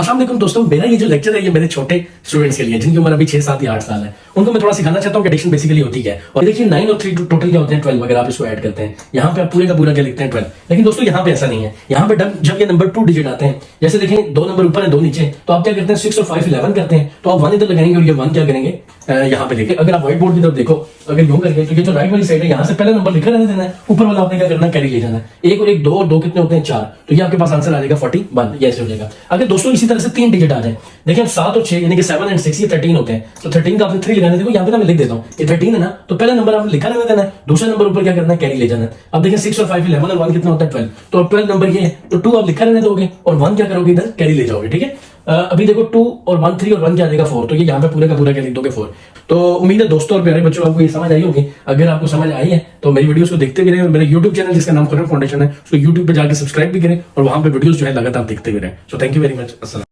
अस्सलाम वालेकुम दोस्तों, मेरा ये जो लेक्चर है ये मेरे छोटे स्टूडेंट्स के लिए जिनकी उम्र अभी 6, 7 या 8 साल है। उनको मैं थोड़ा सिखाना चाहता हूँ कि एडिशन बेसिकली होती है। और देखिए 9 और 3 टोटल क्या होते हैं 12 अगर आप इसको ऐड करते हैं। यहाँ पे आप पूरे का पूरा क्या लिखते हैं 12। लेकिन दोस्तों यहाँ पे ऐसा नहीं है। यहाँ पे जब ये नंबर 2 डिजिट आते हैं, जैसे देखें 2 नंबर ऊपर है 2 नीचे, तो आप क्या करते हैं 6 और 5 11 करते हैं। तो आप 1 इधर लगाएंगे और ये 1 क्या करेंगे यहाँ पे लेके। अगर आप व्हाइट बोर्ड की तरफ देखो, अगर यूं करके तो ये जो राइट वाली साइड है यहाँ से पहला नंबर लिखा रहने देना है, ऊपर वाला आपने क्या करना है कैरी ले जाना है। 1 और 1 2 और 2 कितने होते हैं 4। तो ये आपके पास आंसर आ जाएगा 41। ये ऐसे हो जाएगा। अगर दोस्तों इसी तरह से 3 डिजिट आ जाए, देखिए 7 और 6 यानी कि 7 एंड 6 ये 13 होते हैं। तो 13 का आपने 3 लगाना है। देखो यहाँ पे ना मैं लिख देता हूँ, ये 13 है ना, तो पहला नंबर आपने लिखा रहने देना है, दूसरा नंबर ऊपर क्या करना है कैरी ले जाना है। अब देखिए 6 और 5 11 और 1 कितना होता है 12। तो अब 12 नंबर ये है, तो 2 आप लिखा रहने दोगे और 1 क्या करोगे इधर कैरी ले जाओगे। ठीक है, अभी देखो 2 और 1 3 और 1 क्या आ जाएगा 4। तो ये यहाँ पे पूरा का पूरा क्या लिख दोगे 4। तो उम्मीद है दोस्तों और प्यारे बच्चों आपको ये समझ आई होगी। अगर आपको समझ आई है तो मेरी वीडियोस को देखते भी रहें और मेरे YouTube चैनल जिसका नाम खुरम फाउंडेशन है उसको YouTube पे जाकर सब्सक्राइब भी करें और वहां पे वीडियोस जो है लगातार देखते भी रहें। So thank you very much. अस्सलाम।